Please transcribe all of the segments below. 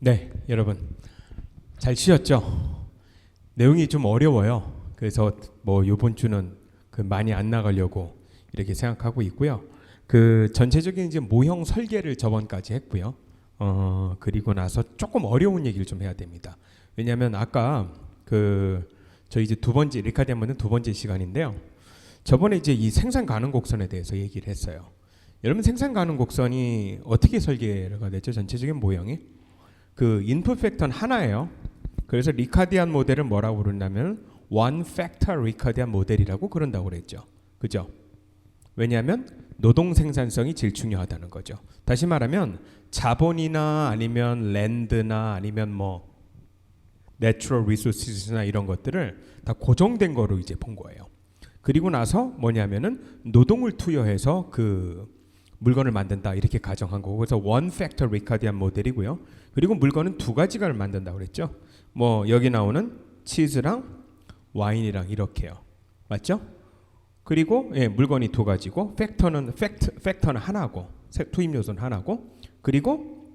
네, 여러분 잘 쉬었죠? 내용이 좀 어려워요. 그래서 뭐 이번 주는 많이 안 나가려고 이렇게 생각하고 있고요. 전체적인 이제 모형 설계를 저번까지 했고요. 그리고 나서 조금 어려운 얘기를 좀 해야 됩니다. 왜냐하면 아까 저희 이제 두 번째 리카디안문은 두 번째 시간인데요. 저번에 이제 이 생산 가능 곡선에 대해서 얘기를 했어요. 여러분 생산 가능 곡선이 어떻게 설계가 됐죠? 전체적인 모형이 인풋 팩터는 하나예요. 그래서 리카디안 모델은 뭐라고 부르냐면 one factor 리카디안 모델이라고 그런다고 그랬죠. 그죠? 왜냐하면 노동 생산성이 제일 중요하다는 거죠. 다시 말하면 자본이나 아니면 랜드나 아니면 뭐 내추럴 리소스나 이런 것들을 다 고정된 거로 이제 본 거예요. 그리고 나서 뭐냐면은 노동을 투여해서 물건을 만든다 이렇게 가정한 거고, 그래서 원 팩터 리카디안 모델이고요. 그리고 물건은 두 가지가 만든다고 그랬죠. 뭐 여기 나오는 치즈랑 와인이랑 이렇게요. 맞죠? 그리고 물건이 두 가지고 팩터는 하나고 투입 요소는 하나고, 그리고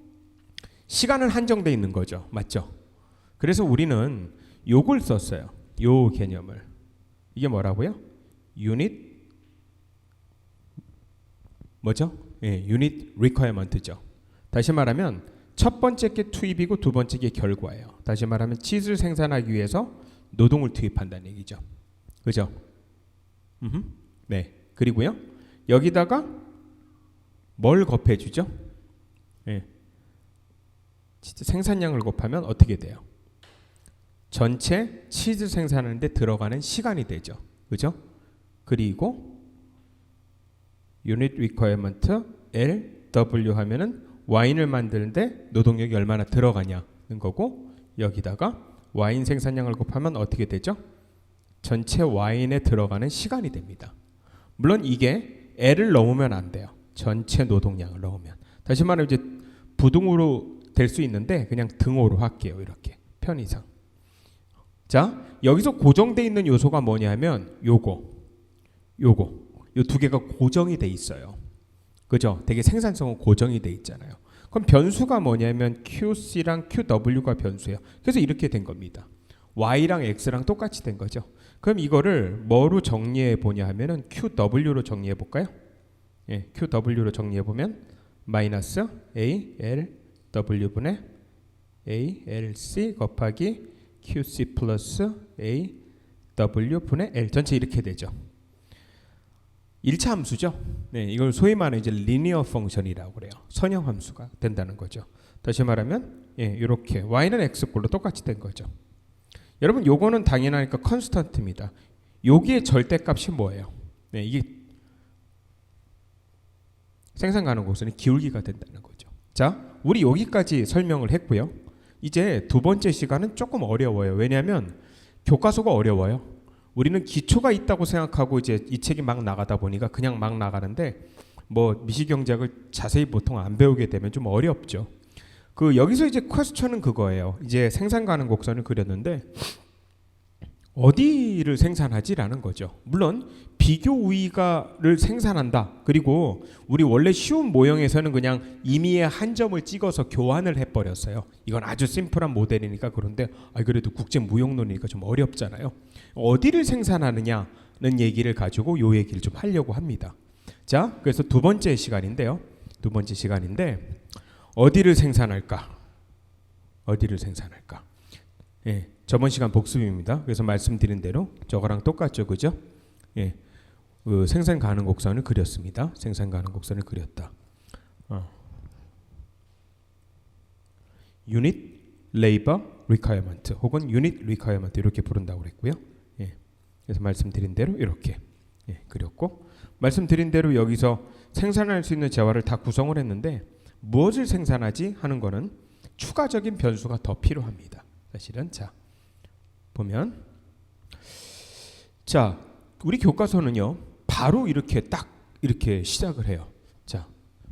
시간은 한정돼 있는 거죠. 맞죠? 그래서 우리는 요걸 썼어요. 요 개념을. 이게 뭐라고요? 유닛 뭐죠? 유닛 리퀘어먼트죠. 다시 말하면 첫 번째 게 투입이고 두 번째 게 결과예요. 다시 말하면 치즈를 생산하기 위해서 노동을 투입한다는 얘기죠. 그죠? 네. 그리고요. 여기다가 뭘 곱해 주죠? 생산량을 곱하면 어떻게 돼요? 전체 치즈 생산하는데 들어가는 시간이 되죠. 그죠? 그리고 유닛 리퀘어먼트 LW 하면은 와인을 만드는데 노동력이 얼마나 들어가냐는 거고, 여기다가 와인 생산량을 곱하면 어떻게 되죠? 전체 와인에 들어가는 시간이 됩니다. 물론 이게 L을 넘으면 안 돼요. 전체 노동량을 넘으면. 다시 말하면 이제 부등호로 될 수 있는데 그냥 등호로 할게요. 이렇게 편의상. 자, 여기서 고정돼 있는 요소가 뭐냐면 요거 요 두 개가 고정이 돼 있어요. 그죠? 되게 생산성은 고정이 돼 있잖아요. 그럼 변수가 뭐냐면 QC랑 QW가 변수예요. 그래서 이렇게 된 겁니다. Y랑 X랑 똑같이 된 거죠. 그럼 이거를 뭐로 정리해 보냐 하면은 QW로 정리해 볼까요? QW로 정리해 보면 마이너스 ALW분의 ALC 곱하기 QC 플러스 AW분의 L 전체 이렇게 되죠. 1차 함수죠. 이걸 소위 말하는 이제 리니어 펑션이라고 그래요. 선형 함수가 된다는 거죠. 다시 말하면 이렇게 y는 x꼴로 똑같이 된 거죠. 여러분 요거는 당연하니까 컨스턴트입니다. 여기에 절대값이 뭐예요? 이게 생산 가능 곡선의 기울기가 된다는 거죠. 자, 우리 여기까지 설명을 했고요. 이제 두 번째 시간은 조금 어려워요. 왜냐하면 교과서가 어려워요. 우리는 기초가 있다고 생각하고 이제 이 책이 막 나가다 보니까 그냥 막 나가는데 뭐 미시경제학을 자세히 보통 안 배우게 되면 좀 어렵죠. 여기서 이제 퀘스천은 그거예요. 이제 생산 가능 곡선을 그렸는데 어디를 생산하지라는 거죠. 물론 비교 우위가를 생산한다. 그리고 우리 원래 쉬운 모형에서는 그냥 임의의 한 점을 찍어서 교환을 해버렸어요. 이건 아주 심플한 모델이니까. 그런데 그래도 국제 무용론이니까 좀 어렵잖아요. 어디를 생산하느냐는 얘기를 가지고 요 얘기를 좀 하려고 합니다. 자, 그래서 두 번째 시간인데 어디를 생산할까? 저번 시간 복습입니다. 그래서 말씀드린 대로 저거랑 똑같죠, 그죠? 생산 가능 곡선을 그렸습니다. 생산 가능 곡선을 그렸다. 유닛 레이버 리퀘어먼트 혹은 유닛 리퀘어먼트 이렇게 부른다고 그랬고요. 그래서 말씀드린 대로 이렇게 그렸고, 말씀드린 대로 여기서 생산할 수 있는 재화를 다 구성을 했는데 무엇을 생산하지 하는 거는 추가적인 변수가 더 필요합니다. 사실은 자 보면 자 우리 교과서는요 바로 이렇게 딱 이렇게 시작을 해요. 자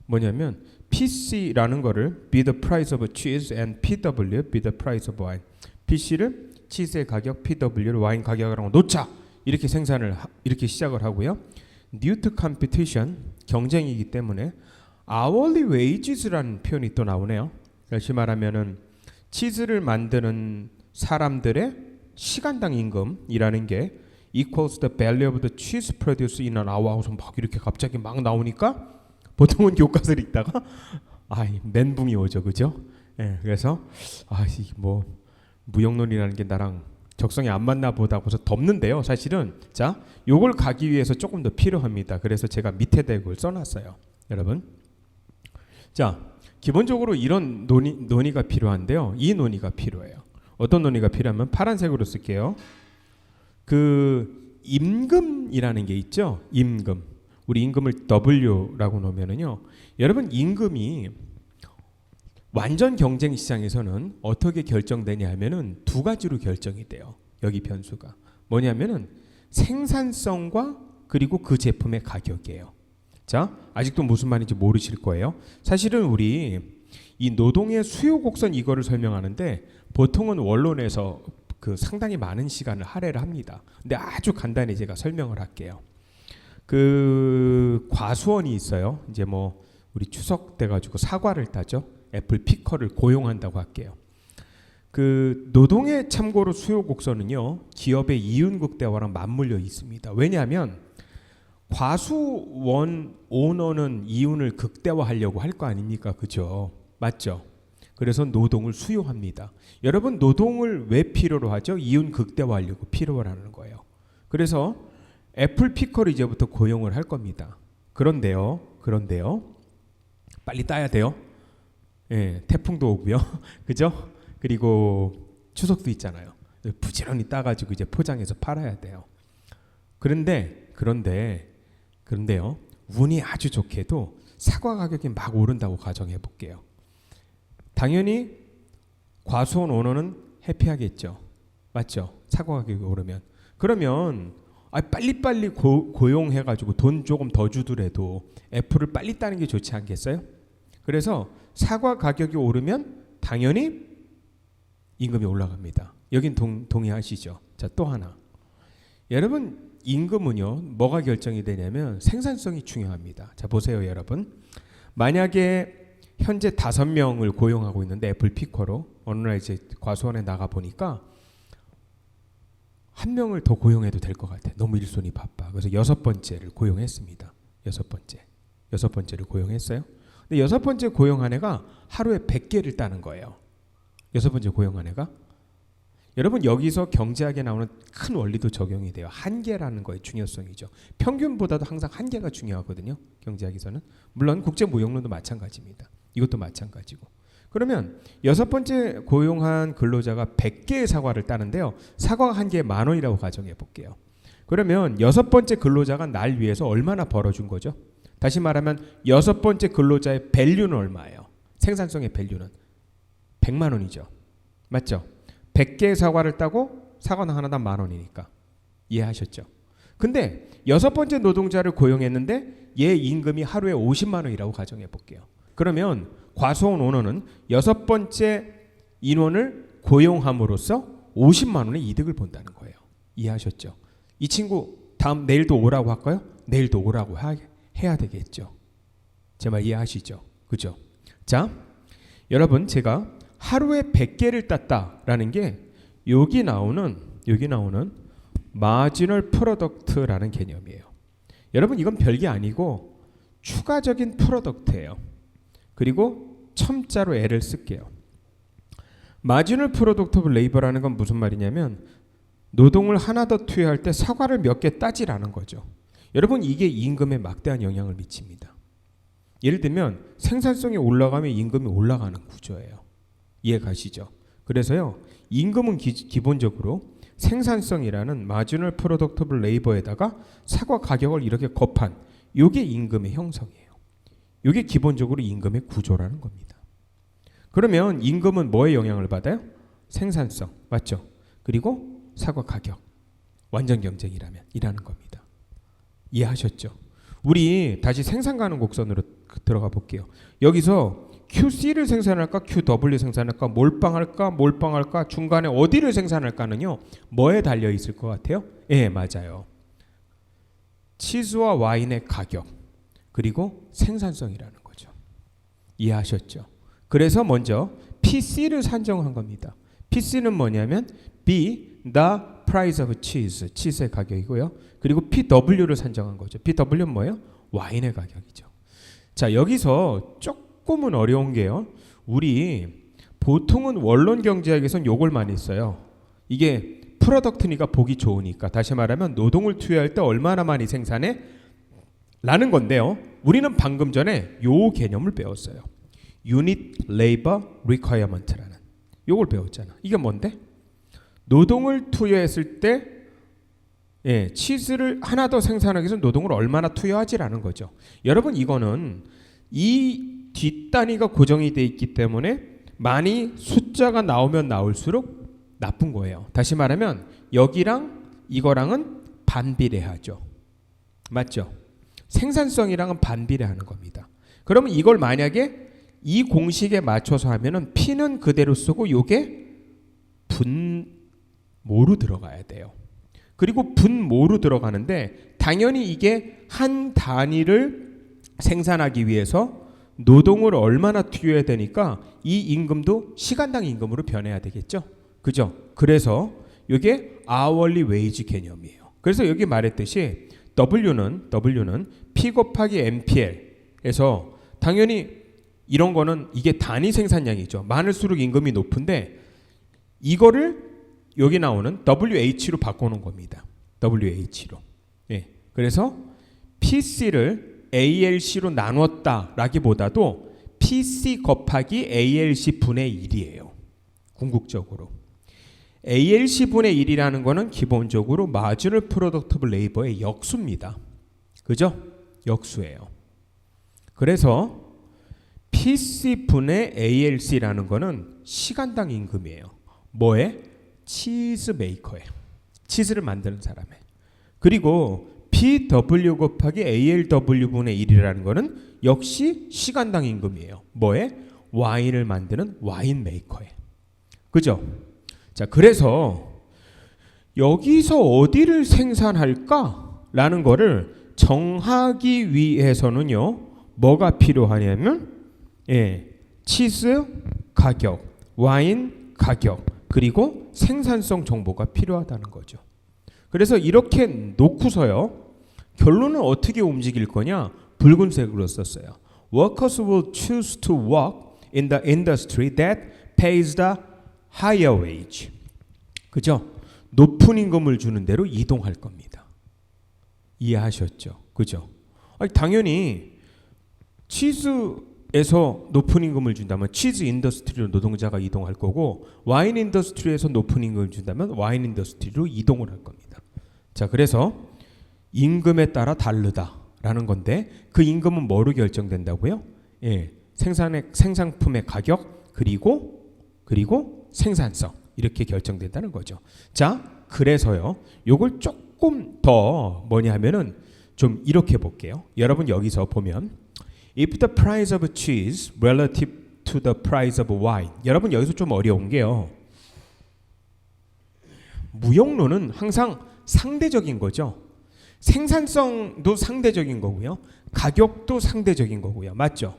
뭐냐면 PC라는 거를 be the price of cheese and PW be the price of wine. PC를 치즈의 가격, PW를 와인 가격이라고 놓자. 이렇게 이렇게 시작을 하고요. Due to competition 경쟁이기 때문에 hourly wages라는 표현이 또 나오네요. 다시 말하면은 치즈를 만드는 사람들의 시간당 임금이라는 게 equals the value of the cheese produced in an hour. 막 이렇게 갑자기 막 나오니까 보통은 교과서를 읽다가 멘붕이 오죠, 그죠? 예, 그래서 뭐 무용론이라는 게 나랑 적성이 안 맞나 보다 하고서 덮는데요. 사실은 자, 요걸 가기 위해서 조금 더 필요합니다. 그래서 제가 밑에다 이걸 써놨어요, 여러분. 자, 기본적으로 이런 논의가 필요한데요. 이 논의가 필요해요. 어떤 논의가 필요하면 파란색으로 쓸게요. 그 임금이라는 게 있죠. 임금. 우리 임금을 W라고 놓으면은요. 여러분, 임금이 완전 경쟁 시장에서는 어떻게 결정되냐 하면은 두 가지로 결정이 돼요. 여기 변수가 뭐냐면은 생산성과 그리고 그 제품의 가격이에요. 자, 아직도 무슨 말인지 모르실 거예요. 사실은 우리 이 노동의 수요 곡선 이거를 설명하는데 보통은 원론에서 그 상당히 많은 시간을 할애를 합니다. 근데 아주 간단히 제가 설명을 할게요. 그 과수원이 있어요. 이제 뭐 우리 추석 때 가지고 사과를 따죠. 애플 피커를 고용한다고 할게요. 그 노동의 참고로 수요 곡선은요, 기업의 이윤 극대화랑 맞물려 있습니다. 왜냐하면 과수원 오너는 이윤을 극대화하려고 할 거 아닙니까, 그죠? 맞죠? 그래서 노동을 수요합니다. 여러분, 노동을 왜 필요로 하죠? 이윤 극대화하려고 필요로 하는 거예요. 그래서 애플 피커를 이제부터 고용을 할 겁니다. 그런데요, 빨리 따야 돼요. 예, 태풍도 오고요, 그죠? 그리고 추석도 있잖아요. 부지런히 따가지고 이제 포장해서 팔아야 돼요. 그런데요, 운이 아주 좋게도 사과 가격이 막 오른다고 가정해 볼게요. 당연히 과수원 오너는 해피하겠죠. 맞죠? 사과 가격이 오르면. 그러면 빨리빨리 고용해가지고 돈 조금 더 주더라도 애플을 빨리 따는 게 좋지 않겠어요? 그래서 사과 가격이 오르면 당연히 임금이 올라갑니다. 여긴 동의하시죠? 자, 또 하나. 여러분, 임금은요, 뭐가 결정이 되냐면 생산성이 중요합니다. 자, 보세요, 여러분. 만약에 현재 5명을 고용하고 있는데 애플 피커로 어느 날 이제 과수원에 나가 보니까 1명을 더 고용해도 될 것 같아. 너무 일손이 바빠. 그래서 6번째를 고용했습니다. 6번째를 고용했어요. 근데 6번째 고용한 애가 하루에 100개를 따는 거예요. 6번째 고용한 애가. 여러분, 여기서 경제학에 나오는 큰 원리도 적용이 돼요. 한계라는 거의 중요성이죠. 평균보다도 항상 한계가 중요하거든요. 경제학에서는. 물론 국제무역론도 마찬가지입니다. 이것도 마찬가지고. 그러면 6번째 고용한 근로자가 100개의 사과를 따는데요. 사과가 한 개에 10,000원이라고 가정해 볼게요. 그러면 6번째 근로자가 날 위해서 얼마나 벌어준 거죠? 다시 말하면 6번째 근로자의 밸류는 얼마예요? 생산성의 밸류는 100만 원이죠. 맞죠? 100개의 사과를 따고 사과는 하나당 10,000원이니까. 이해하셨죠? 근데 6번째 노동자를 고용했는데 얘 임금이 하루에 50만 원이라고 가정해 볼게요. 그러면 과수원 오너는 6번째 인원을 고용함으로써 50만 원의 이득을 본다는 거예요. 이해하셨죠? 이 친구 내일도 오라고 할까요? 내일도 오라고 해야 되겠죠. 제 말 이해하시죠? 그죠? 자, 여러분, 제가 하루에 100개를 땄다라는 게 여기 나오는 마지널 프로덕트라는 개념이에요. 여러분, 이건 별게 아니고 추가적인 프로덕트예요. 그리고 첨자로 L을 쓸게요. 마지널 프로덕트 오브 레이버라는 건 무슨 말이냐면 노동을 하나 더 투여할 때 사과를 몇 개 따지라는 거죠. 여러분, 이게 임금에 막대한 영향을 미칩니다. 예를 들면 생산성이 올라가면 임금이 올라가는 구조예요. 이해 가시죠? 그래서요, 임금은 기본적으로 생산성이라는 마지널 프로덕트 오브 레이버에다가 사과 가격을 이렇게 곱한 이게 임금의 형성이에요. 이게 기본적으로 임금의 구조라는 겁니다. 그러면 임금은 뭐에 영향을 받아요? 생산성, 맞죠? 그리고 사과 가격, 완전 경쟁이라면 이라는 겁니다. 이해하셨죠? 우리 다시 생산 가능 곡선으로 들어가 볼게요. 여기서 QC를 생산할까, QW 생산할까, 몰빵할까, 중간에 어디를 생산할까는요, 뭐에 달려 있을 것 같아요? 예, 맞아요. 치즈와 와인의 가격, 그리고 생산성이라는 거죠. 이해하셨죠? 그래서 먼저 PC를 산정한 겁니다. PC는 뭐냐면 B, the price of cheese, 치즈의 가격이고요. 그리고 PW를 산정한 거죠. PW는 뭐예요? 와인의 가격이죠. 자, 여기서 조금은 어려운 게요. 우리 보통은 원론 경제학에서는 요걸 많이 써요. 이게 프로덕트니까 보기 좋으니까. 다시 말하면 노동을 투여할 때 얼마나 많이 생산해? 라는 건데요. 우리는 방금 전에 요 개념을 배웠어요. Unit Labor Requirement라는 요걸 배웠잖아. 이게 뭔데? 노동을 투여했을 때 치즈를 하나 더 생산하기 위해서 노동을 얼마나 투여하지라는 거죠. 여러분 이거는 이 뒷단위가 고정이 돼 있기 때문에 많이 숫자가 나오면 나올수록 나쁜 거예요. 다시 말하면 여기랑 이거랑은 반비례하죠. 맞죠? 생산성이랑은 반비례하는 겁니다. 그러면 이걸 만약에 이 공식에 맞춰서 하면은 P는 그대로 쓰고 요게 분모로 들어가야 돼요. 그리고 분모로 들어가는데 당연히 이게 한 단위를 생산하기 위해서 노동을 얼마나 투여해야 되니까 이 임금도 시간당 임금으로 변해야 되겠죠. 그죠? 그래서 이게 hourly wage 개념이에요. 그래서 여기 말했듯이 W는 P 곱하기 MPL에서 당연히 이런 거는 이게 단위 생산량이죠. 많을수록 임금이 높은데 이거를 여기 나오는 WH로 바꿔놓은 겁니다. WH로. 예. 그래서 PC를 ALC로 나눴다라기보다도 PC 곱하기 ALC 분의 1이에요. 궁극적으로. ALC 분의 1이라는 거는 기본적으로 마지널 프로덕티브 레이버의 역수입니다. 그죠? 역수예요. 그래서 PC 분의 ALC라는 거는 시간당 임금이에요. 뭐에? 치즈 메이커에. 치즈를 만드는 사람에. 그리고 PW 곱하기 ALW 분의 1이라는 거는 역시 시간당 임금이에요. 뭐에? 와인을 만드는 와인 메이커에. 그죠? 자, 그래서 여기서 어디를 생산할까? 라는 거를 정하기 위해서는요. 뭐가 필요하냐면 치즈 가격, 와인 가격, 그리고 생산성 정보가 필요하다는 거죠. 그래서 이렇게 놓고서요. 결론은 어떻게 움직일 거냐? 붉은색으로 썼어요. Workers will choose to work in the industry that pays the higher wage. 그죠? 높은 임금을 주는 대로 이동할 겁니다. 이해하셨죠? 그죠? 아니, 당연히 치즈에서 높은 임금을 준다면 치즈 인더스트리로 노동자가 이동할 거고 와인 인더스트리에서 높은 임금을 준다면 와인 인더스트리로 이동을 할 겁니다. 자, 그래서 임금에 따라 다르다라는 건데 그 임금은 뭐로 결정된다고요? 생산품의 가격 그리고 생산성 이렇게 결정된다는 거죠. 자, 그래서요. 요걸 조금 더 뭐냐 하면은 좀 이렇게 볼게요. 여러분 여기서 보면 If the price of cheese relative to the price of wine. 여러분 여기서 좀 어려운 게요. 무역론은 항상 상대적인 거죠. 생산성도 상대적인 거고요. 가격도 상대적인 거고요. 맞죠?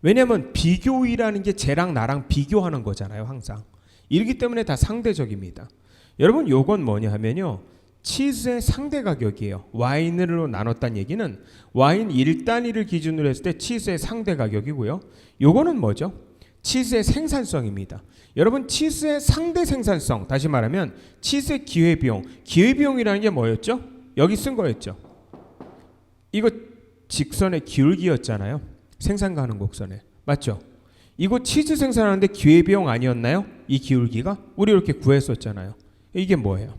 왜냐하면 비교이라는 게 쟤랑 나랑 비교하는 거잖아요. 항상. 이렇기 때문에 다 상대적입니다. 여러분 요건 뭐냐 하면요. 치즈의 상대 가격이에요. 와인으로 나눴다는 얘기는 와인 1단위를 기준으로 했을 때 치즈의 상대 가격이고요. 요거는 뭐죠? 치즈의 생산성입니다. 여러분 치즈의 상대 생산성, 다시 말하면 치즈의 기회비용. 기회비용이라는 게 뭐였죠? 여기 쓴 거였죠. 이거 직선의 기울기였잖아요. 생산 가능 곡선에. 맞죠? 이거 치즈 생산하는데 기회비용 아니었나요? 이 기울기가? 우리 이렇게 구했었잖아요. 이게 뭐예요?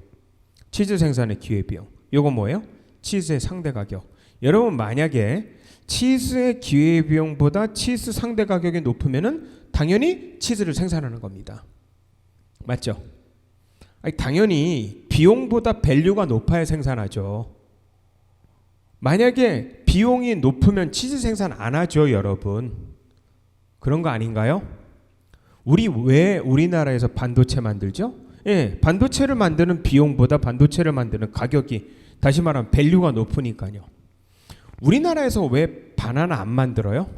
치즈 생산의 기회비용. 이거 뭐예요? 치즈의 상대 가격. 여러분 만약에 치즈의 기회비용보다 치즈 상대 가격이 높으면은 당연히 치즈를 생산하는 겁니다. 맞죠? 아니, 당연히 비용보다 밸류가 높아야 생산하죠. 만약에 비용이 높으면 치즈 생산 안 하죠, 여러분. 그런 거 아닌가요? 우리 왜 우리나라에서 반도체 만들죠? 반도체를 만드는 비용보다 반도체를 만드는 가격이 다시 말하면 밸류가 높으니까요. 우리나라에서 왜 바나나 안 만들어요?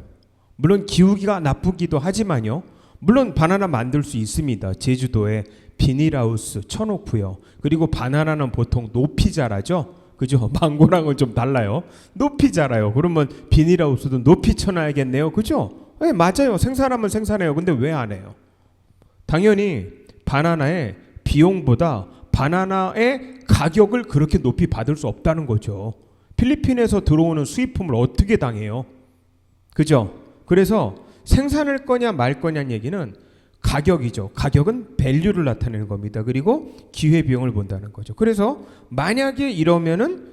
물론 기후기가 나쁘기도 하지만요. 물론 바나나 만들 수 있습니다. 제주도에 비닐하우스 쳐놓고요. 그리고 바나나는 보통 높이 자라죠. 그죠? 망고랑은 좀 달라요. 높이 자라요. 그러면 비닐하우스도 높이 쳐놔야겠네요. 그죠? 네, 맞아요. 생산하면 생산해요. 근데 왜 안 해요? 당연히 바나나의 비용보다 바나나의 가격을 그렇게 높이 받을 수 없다는 거죠. 필리핀에서 들어오는 수입품을 어떻게 당해요? 그죠? 그래서 생산할 거냐 말 거냐는 얘기는 가격이죠. 가격은 밸류를 나타내는 겁니다. 그리고 기회비용을 본다는 거죠. 그래서 만약에 이러면은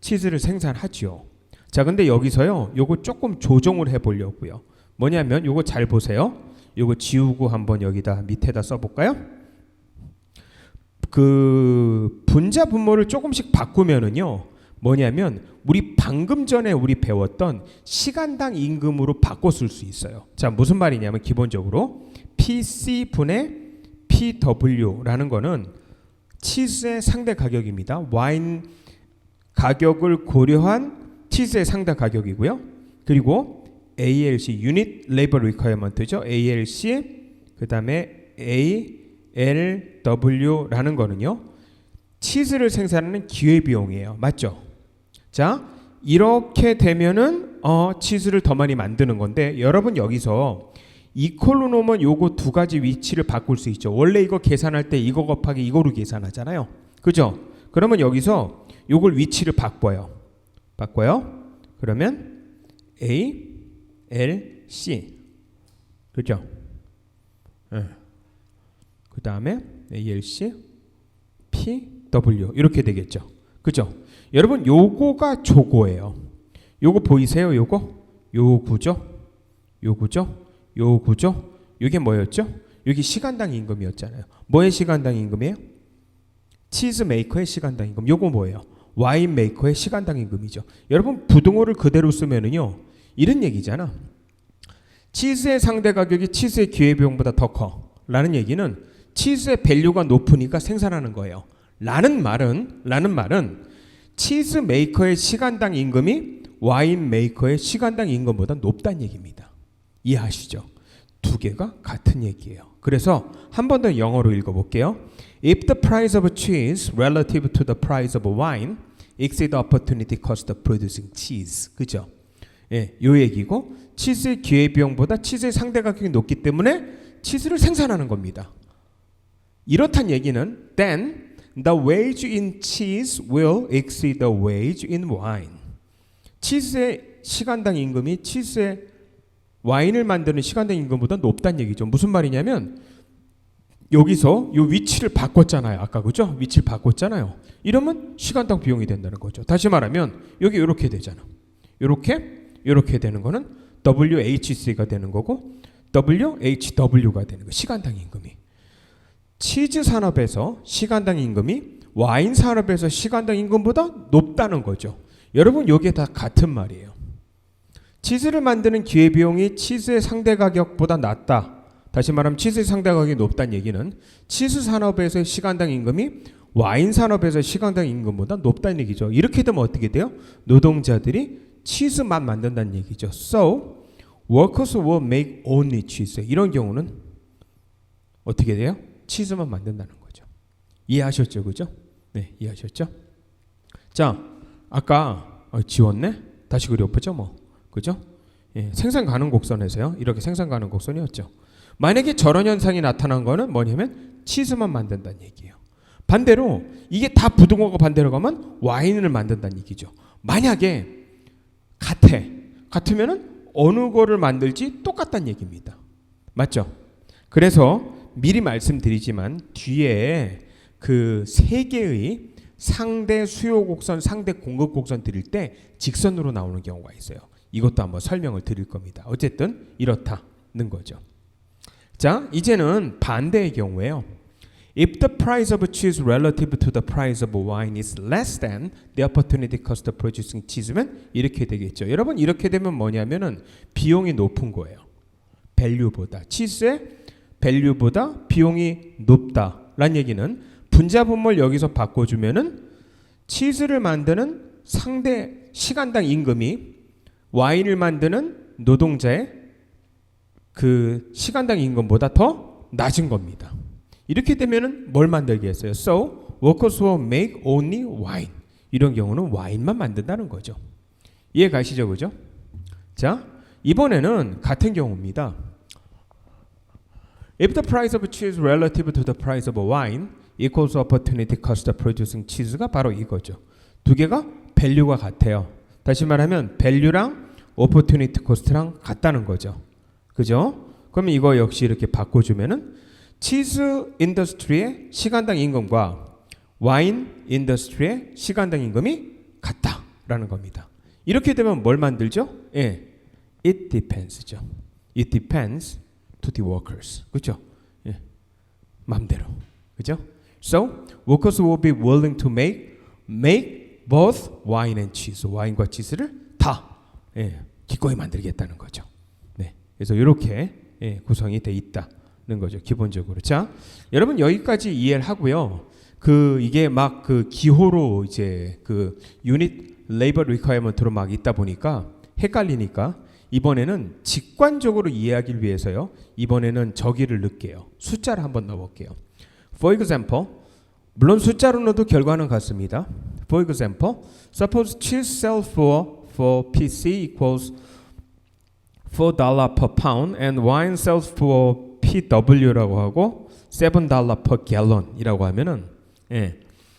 치즈를 생산하죠. 자, 근데 여기서요, 요거 조금 조정을 해보려고요. 뭐냐면 요거 잘 보세요. 요거 지우고 한번 여기다 밑에다 써볼까요? 그 분자 분모를 조금씩 바꾸면은요, 뭐냐면 우리 방금 전에 우리 배웠던 시간당 임금으로 바꿔 쓸 수 있어요. 자, 무슨 말이냐면 기본적으로 PC 분의 PW라는 거는 치즈의 상대 가격입니다. 와인 가격을 고려한 치즈의 상대 가격이고요. 그리고 ALC Unit Labor Requirement죠. ALC 그다음에 ALW라는 거는요, 치즈를 생산하는 기회비용이에요. 맞죠? 자, 이렇게 되면은 치즈를 더 많이 만드는 건데, 여러분 여기서 이퀄로 놓으면 요거 두 가지 위치를 바꿀 수 있죠. 원래 이거 계산할 때 이거 곱하기 이거로 계산하잖아요. 그죠? 그러면 여기서 요걸 위치를 바꿔요. 그러면 A, L, C. 그죠? 그 다음에 A, L, C, P, W 이렇게 되겠죠. 그죠? 여러분 요거가 조거예요. 요거 보이세요? 요 구조? 이게 뭐였죠? 여기 시간당 임금이었잖아요. 뭐의 시간당 임금이에요? 치즈 메이커의 시간당 임금. 요거 뭐예요? 와인 메이커의 시간당 임금이죠. 여러분 부등호를 그대로 쓰면은요, 이런 얘기잖아. 치즈의 상대 가격이 치즈의 기회비용보다 더 커. 라는 얘기는 치즈의 밸류가 높으니까 생산하는 거예요. 라는 말은 치즈 메이커의 시간당 임금이 와인 메이커의 시간당 임금보다 높다는 얘기입니다. 이해하시죠? 두 개가 같은 얘기예요. 그래서 한 번 더 영어로 읽어볼게요. If the price of cheese relative to the price of wine exceed the opportunity cost of producing cheese. 그죠? 예, 요 얘기고, 치즈의 기회비용보다 치즈의 상대 가격이 높기 때문에 치즈를 생산하는 겁니다. 이렇단 얘기는 then the wage in cheese will exceed the wage in wine. 치즈의 시간당 임금이 치즈의 와인을 만드는 시간당 임금보다 높다는 얘기죠. 무슨 말이냐면 여기서 이 위치를 바꿨잖아요. 아까 그죠? 위치를 바꿨잖아요. 이러면 시간당 비용이 된다는 거죠. 다시 말하면 여기 이렇게 되잖아. 이렇게 되는 거는 WHC가 되는 거고 WHW가 되는 거. 시간당 임금이. 치즈 산업에서 시간당 임금이 와인 산업에서 시간당 임금보다 높다는 거죠. 여러분 여기에 다 같은 말이에요. 치즈를 만드는 기회비용이 치즈의 상대 가격보다 낮다. 다시 말하면 치즈의 상대 가격이 높다는 얘기는 치즈 산업에서의 시간당 임금이 와인 산업에서의 시간당 임금보다 높다는 얘기죠. 이렇게 되면 어떻게 돼요? 노동자들이 치즈만 만든다는 얘기죠. So, workers will make only cheese. 이런 경우는 어떻게 돼요? 치즈만 만든다는 거죠. 이해하셨죠? 그죠? 네, 이해하셨죠? 자, 아까 지웠네? 다시 그려보죠 뭐. 그죠? 예, 생산 가능 곡선에서요. 이렇게 생산 가능 곡선이었죠. 만약에 저런 현상이 나타난 거는 뭐냐면 치즈만 만든다는 얘기예요. 반대로 이게 다 부등호가 반대로 가면 와인을 만든다는 얘기죠. 만약에 같으면은 어느 거를 만들지 똑같다는 얘기입니다. 맞죠? 그래서 미리 말씀드리지만 뒤에 그 세 개의 상대 수요 곡선, 상대 공급 곡선 드릴 때 직선으로 나오는 경우가 있어요. 이것도 한번 설명을 드릴 겁니다. 어쨌든 이렇다는 거죠. 자, 이제는 반대의 경우에요. If the price of cheese relative to the price of wine is less than the opportunity cost of producing cheese면 이렇게 되겠죠. 여러분 이렇게 되면 뭐냐면은 비용이 높은 거예요. 밸류보다 치즈의 밸류보다 비용이 높다라는 얘기는 분자 분모를 여기서 바꿔주면은 치즈를 만드는 상대 시간당 임금이 와인을 만드는 노동자의 그 시간당 임금보다 더 낮은 겁니다. 이렇게 되면은 뭘 만들겠어요? So workers will make only wine. 이런 경우는 와인만 만든다는 거죠. 이해 가시죠, 그죠? 자, 이번에는 같은 경우입니다. If the price of cheese relative to the price of wine equals opportunity cost of producing cheese가 바로 이거죠. 두 개가 밸류가 같아요. 다시 말하면 밸류랑 opportunity cost랑 같다는 거죠. 그죠? 그러면 이거 역시 이렇게 바꿔주면은 치즈 인더스트리의 시간당 임금과 와인 인더스트리의 시간당 임금이 같다라는 겁니다. 이렇게 되면 뭘 만들죠? 예, it depends죠. It depends to the workers. 그렇죠? 예, 마음대로. 그죠? So workers will be willing to make both wine and cheese. 와인과 치즈를 다 기꺼이 만들겠다는 거죠. 네, 그래서 이렇게 구성이 돼 있다는 거죠. 기본적으로. 자, 여러분 여기까지 이해를 하고요. 이게 막 그 기호로 이제 그 유닛 레이버 리퀘어먼트로 막 있다 보니까 헷갈리니까 이번에는 직관적으로 이해하기 위해서요. 이번에는 저기를 넣을게요. 숫자를 한번 넣어볼게요. For example, 물론 숫자로 넣어도 결과는 같습니다. For example, suppose cheese sales for PC equals $4 per pound and wine sales for PW라고 하고 $7 per gallon이라고 하면은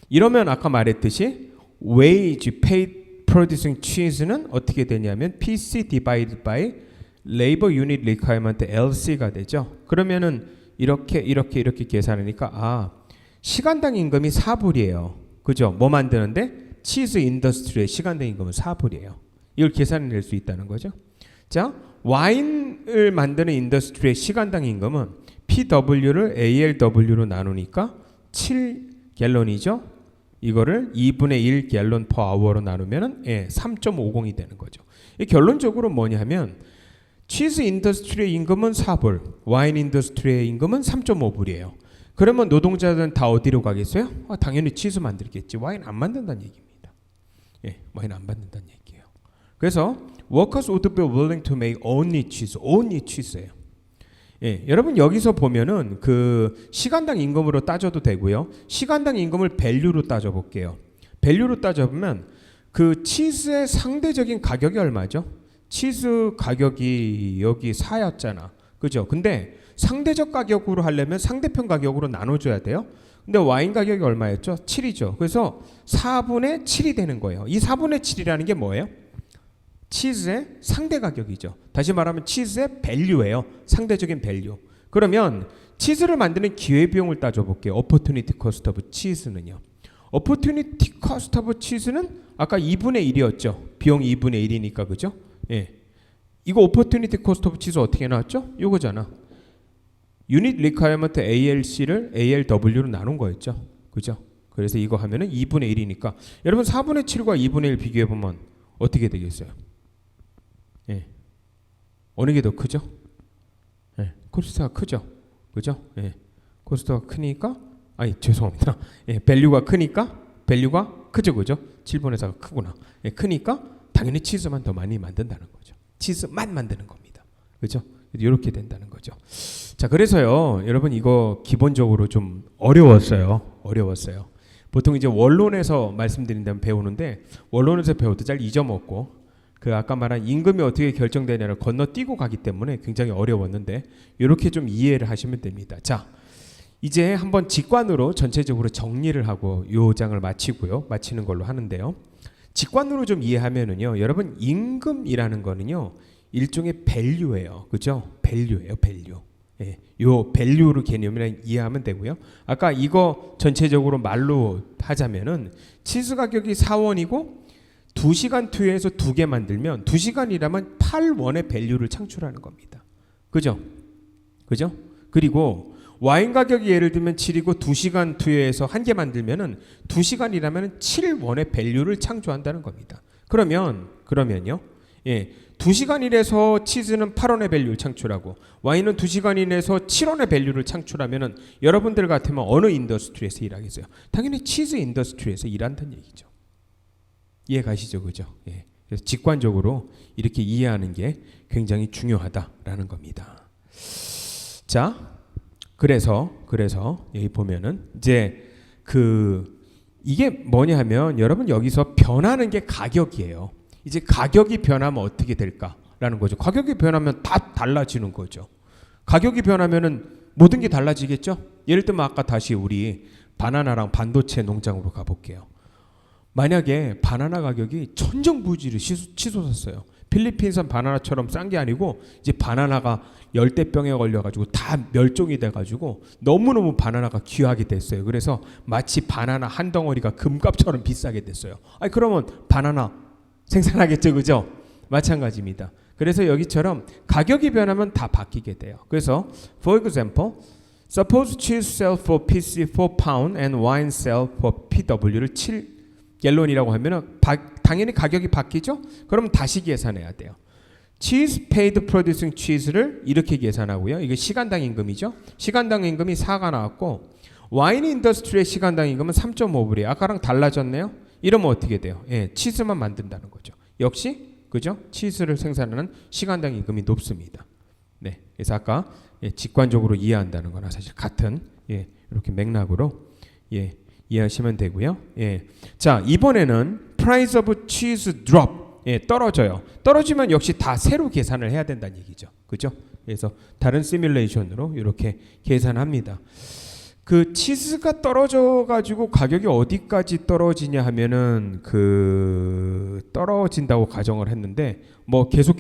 이러면 아까 말했듯이 wage paid producing cheese는 어떻게 되냐면 PC divided by labor unit requirement LC가 되죠. 그러면은 이렇게 계산하니까 시간당 임금이 4불이에요. 그죠? 뭐 만드는데 치즈 인더스트리의 시간당 임금은 4불이에요. 이걸 계산해낼 수 있다는 거죠. 자, 와인을 만드는 인더스트리의 시간당 임금은 PW를 ALW로 나누니까 7갤런이죠. 이거를 2분의 1 갤런 per hour로 나누면은 3.50이 되는 거죠. 결론적으로 뭐냐면 치즈 인더스트리의 임금은 4불, 와인 인더스트리의 임금은 3.5불이에요. 그러면 노동자들은 다 어디로 가겠어요? 당연히 치즈 만들겠지. 와인 안 만든다는 얘기입니다. 와인 안 만든다는 얘기예요. 그래서 workers would be willing to make only cheese예요. 여러분 여기서 보면은 그 시간당 임금으로 따져도 되고요. 시간당 임금을 밸류로 따져볼게요. 밸류로 따져보면 그 치즈의 상대적인 가격이 얼마죠? 치즈 가격이 여기 4였잖아. 그죠? 근데 상대적 가격으로 하려면 상대편 가격으로 나눠줘야 돼요. 근데 와인 가격이 얼마였죠? 7이죠. 그래서 4분의 7이 되는 거예요. 이 4분의 7이라는 게 뭐예요? 치즈의 상대 가격이죠. 다시 말하면 치즈의 밸류예요. 상대적인 밸류. 그러면 치즈를 만드는 기회비용을 따져볼게요. Opportunity cost of cheese는요. Opportunity cost of cheese는 아까 2분의 1이었죠. 비용 2분의 1이니까 그죠? 이거 Opportunity cost of cheese 어떻게 나왔죠? 이거잖아. Unit requirement ALC를 ALW로 나눈 거였죠. 그죠? 그래서 이거 하면은 2분의 1이니까 여러분 4분의 7과 2분의 1 비교해 보면 어떻게 되겠어요? 어느 게 더 크죠? 코스트가 크죠. 그죠? 코스트가 크니까 죄송합니다. 밸류가 크니까 밸류가 크죠. 그죠? 7분의 4가 크구나. 크니까 당연히 치즈만 더 많이 만든다는 거죠. 치즈만 만드는 겁니다. 그죠? 이렇게 된다는 거죠. 자, 그래서요. 여러분 이거 기본적으로 좀 어려웠어요. 보통 이제 원론에서 말씀드린다면 배우는데 원론에서 배워도 잘 잊어먹고 그 아까 말한 임금이 어떻게 결정되냐를 건너뛰고 가기 때문에 굉장히 어려웠는데 이렇게 좀 이해를 하시면 됩니다. 자, 이제 한번 직관으로 전체적으로 정리를 하고 요 장을 마치는 걸로 하는데요. 직관으로 좀 이해하면은요, 여러분 임금이라는 거는요 일종의 밸류예요, 그죠? 밸류예요, 밸류. 요 밸류로 개념이랑 이해하면 되고요. 아까 이거 전체적으로 말로 하자면은 치즈 가격이 4원이고 2시간 투여해서 2개 만들면 2시간이라면 8원의 밸류를 창출하는 겁니다. 그죠? 그리고 와인 가격이 예를 들면 7이고 2시간 투여해서 1개 만들면은 2시간이라면 7원의 밸류를 창조한다는 겁니다. 그러면요. 2시간 일에서 치즈는 8원의 밸류를 창출하고 와인은 2시간 일에서 7원의 밸류를 창출하면은 여러분들 같으면 어느 인더스트리에서 일하겠어요? 당연히 치즈 인더스트리에서 일한다는 얘기죠. 이해 가시죠? 그죠? 그래서 직관적으로 이렇게 이해하는 게 굉장히 중요하다라는 겁니다. 자, 그래서 여기 보면은 이제 이게 뭐냐 하면 여러분 여기서 변하는 게 가격이에요. 이제 가격이 변하면 어떻게 될까라는 거죠. 가격이 변하면 다 달라지는 거죠. 가격이 변하면은 모든 게 달라지겠죠. 예를 들면 아까 다시 우리 바나나랑 반도체 농장으로 가볼게요. 만약에 바나나 가격이 천정부지를 치솟았어요. 필리핀산 바나나처럼 싼 게 아니고 이제 바나나가 열대병에 걸려가지고 다 멸종이 돼가지고 너무너무 바나나가 귀하게 됐어요. 그래서 마치 바나나 한 덩어리가 금값처럼 비싸게 됐어요. 아니 그러면 바나나 생산하겠죠, 그죠? 마찬가지입니다. 그래서 여기처럼 가격이 변하면 다 바뀌게 돼요. 그래서 for example, suppose cheese sell for PC 4 pound and wine sell for PW를 7 갤론이라고 하면은 당연히 가격이 바뀌죠. 그럼 다시 계산해야 돼요. cheese paid producing cheese를 이렇게 계산하고요. 이게 시간당 임금이죠. 시간당 임금이 4가 나왔고 와인 인더스트리의 시간당 임금은 3.5불이에요. 아까랑 달라졌네요. 이러면 어떻게 돼요? 예, 치즈만 만든다는 거죠. 역시 그죠? 치즈를 생산하는 시간당 임금이 높습니다. 네, 그래서 아까 직관적으로 이해한다는 거나 사실 같은 이렇게 맥락으로 이해하시면 되고요. 자, 이번에는 price of cheese drop. 떨어져요. 떨어지면 역시 다 새로 계산을 해야 된다는 얘기죠. 그죠? 그래서 다른 시뮬레이션으로 이렇게 계산합니다. 그 치즈가 떨어져 가지고 가격이 어디까지 떨어지냐 하면은 떨어진다고 가정을 했는데 뭐 계속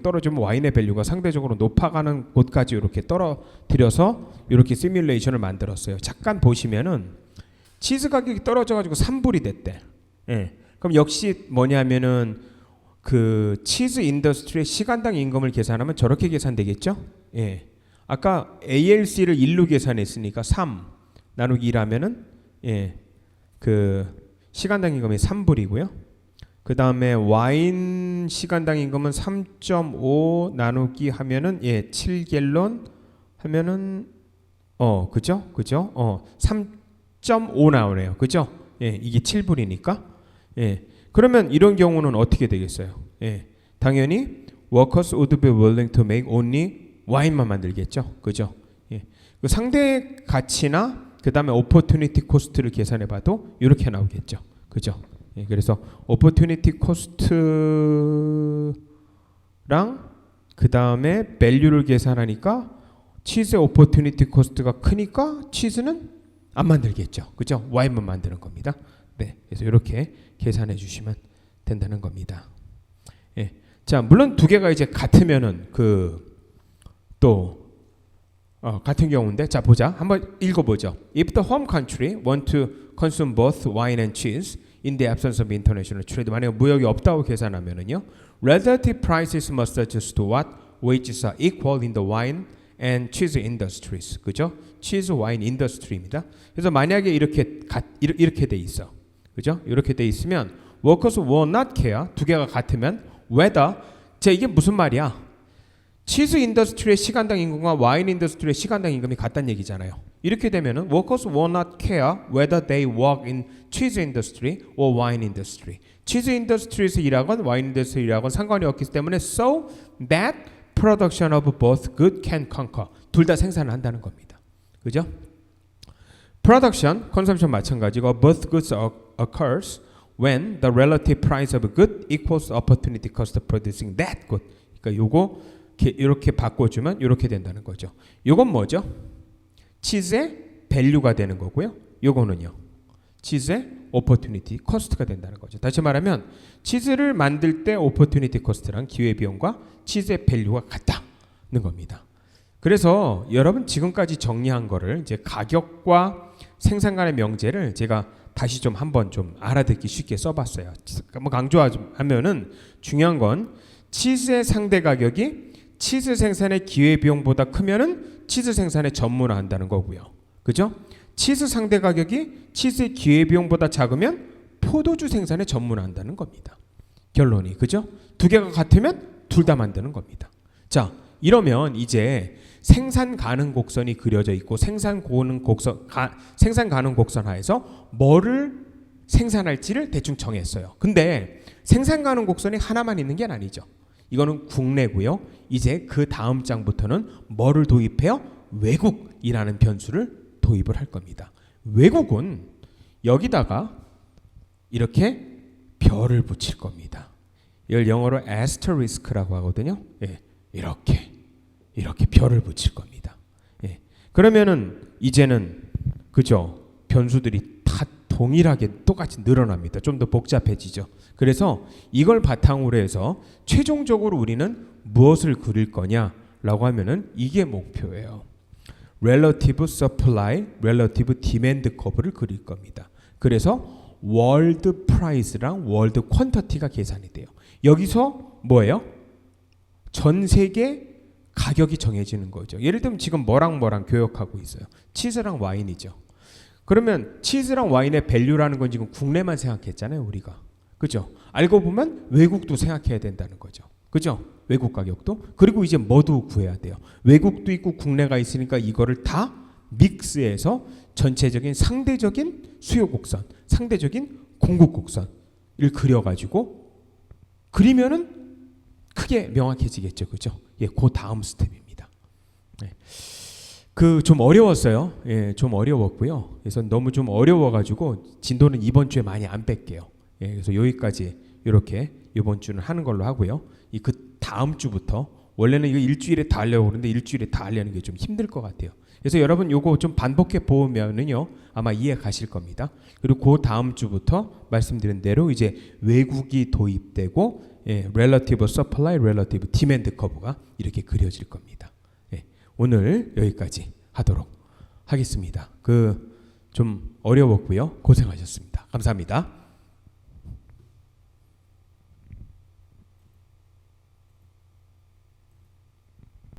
떨어지면 와인의 밸류가 상대적으로 높아가는 곳까지 이렇게 떨어뜨려서 이렇게 시뮬레이션을 만들었어요. 잠깐 보시면은 치즈 가격이 떨어져 가지고 3불이 됐대. 그럼 역시 뭐냐면은 그 치즈 인더스트리의 시간당 임금을 계산하면 저렇게 계산되겠죠? 아까 ALC를 1로 계산했으니까 3 나누기 1하면은 그 시간당 임금이 3불이고요. 그 다음에 와인 시간당 임금은 3.5 나누기 하면은 7갤론 하면은 그죠? 3.5 나오네요. 그죠? 이게 7불이니까. 그러면 이런 경우는 어떻게 되겠어요? 당연히 workers would be willing to make only 와인만 만들겠죠. 그죠? 그 상대 가치나 그 다음에 opportunity cost를 계산해 봐도 이렇게 나오겠죠. 그죠? 그래서 opportunity cost랑 그 다음에 value를 계산하니까 치즈의 opportunity cost가 크니까 치즈는 안 만들겠죠. 그죠? 와인만 만드는 겁니다. 네, 그래서 이렇게 계산해 주시면 된다는 겁니다. 자, 물론 두 개가 이제 같으면은 같은 경우인데, 자 보자, 한번 읽어보죠. If the home country want to consume both wine and cheese in the absence of international trade, 만약 무역이 없다고 계산하면은요, relative prices must adjust to what wages are equal in the wine and cheese industries. 그죠? 치즈 와인 인더스트리입니다. 그래서 만약에 이렇게 돼 있어. 그죠? 이렇게 돼 있으면 workers will not care. 두 개가 같으면 whether, 자 이게 무슨 말이야? 치즈 인더스트리의 시간당 임금과 와인 인더스트리의 시간당 임금이 같다는 얘기잖아요. 이렇게 되면은 workers will not care whether they work in cheese industry or wine industry. 치즈 인더스트리에서 일하건 와인 인더스트리에서 일하건 상관이 없기 때문에 so that production of both good can conquer. 둘 다 생산을 한다는 겁니다. 그죠? production, consumption 마찬가지고 both goods occurs when the relative price of a good equals opportunity cost of producing that good. 그러니까 요거 이렇게 바꿔주면 이렇게 된다는 거죠. 요건 뭐죠? 치즈의 밸류가 되는 거고요. 요거는요, 치즈의 opportunity cost가 된다는 거죠. 다시 말하면 치즈를 만들 때 opportunity cost랑 기회비용과 치즈의 밸류가 같다는 겁니다. 그래서 여러분 지금까지 정리한 거를 이제 가격과 생산 간의 명제를 제가 다시 좀 한번 좀 알아듣기 쉽게 써봤어요. 한번 강조하면은 중요한 건 치즈의 상대 가격이 치즈 생산의 기회비용보다 크면은 치즈 생산에 전문화한다는 거고요. 그죠? 치즈 상대 가격이 치즈의 기회비용보다 작으면 포도주 생산에 전문화한다는 겁니다. 결론이. 그죠? 두 개가 같으면 둘 다 만드는 겁니다. 자, 이러면 이제 생산 가능 곡선이 그려져 있고 생산 가능 곡선 하에서 뭐를 생산할지를 대충 정했어요. 근데 생산 가능 곡선이 하나만 있는 게 아니죠. 이거는 국내고요. 이제 그 다음 장부터는 뭐를 도입해요? 외국이라는 변수를 도입을 할 겁니다. 외국은 여기다가 이렇게 별을 붙일 겁니다. 이걸 영어로 asterisk라고 하거든요. 예, 이렇게 별을 붙일 겁니다. 예, 그러면은 이제는 그죠? 변수들이 다 동일하게 똑같이 늘어납니다. 좀 더 복잡해지죠. 그래서 이걸 바탕으로 해서 최종적으로 우리는 무엇을 그릴 거냐라고 하면은 이게 목표예요. relative supply, relative demand curve를 그릴 겁니다. 그래서 world price랑 world quantity가 계산이 돼요. 여기서 뭐예요? 전 세계 가격이 정해지는 거죠. 예를 들면 지금 뭐랑 교역하고 있어요. 치즈랑 와인이죠. 그러면 치즈랑 와인의 밸류라는 건 지금 국내만 생각했잖아요, 우리가. 그죠? 알고 보면 외국도 생각해야 된다는 거죠. 그죠? 외국 가격도. 그리고 이제 뭐도 구해야 돼요. 외국도 있고 국내가 있으니까 이거를 다 믹스해서 전체적인 상대적인 수요 곡선, 상대적인 공급 곡선을 그려가지고 그리면은 크게 명확해지겠죠, 그죠? 예, 그 다음 스텝입니다. 네. 그 좀 어려웠어요. 예, 좀 어려웠고요. 그래서 너무 좀 어려워가지고 진도는 이번 주에 많이 안 뺄게요. 예, 그래서 여기까지 이렇게 이번 주는 하는 걸로 하고요. 이 그 다음 주부터 원래는 이거 일주일에 다 하려고 그러는데 일주일에 다 하려는 게 좀 힘들 것 같아요. 그래서 여러분 요거 좀 반복해 보면은요 아마 이해 가실 겁니다. 그리고 그 다음 주부터 말씀드린 대로 이제 외국이 도입되고 예, relative supply, relative demand curve가 이렇게 그려질 겁니다. 예, 오늘 여기까지 하도록 하겠습니다. 그 좀 어려웠고요. 고생하셨습니다. 감사합니다.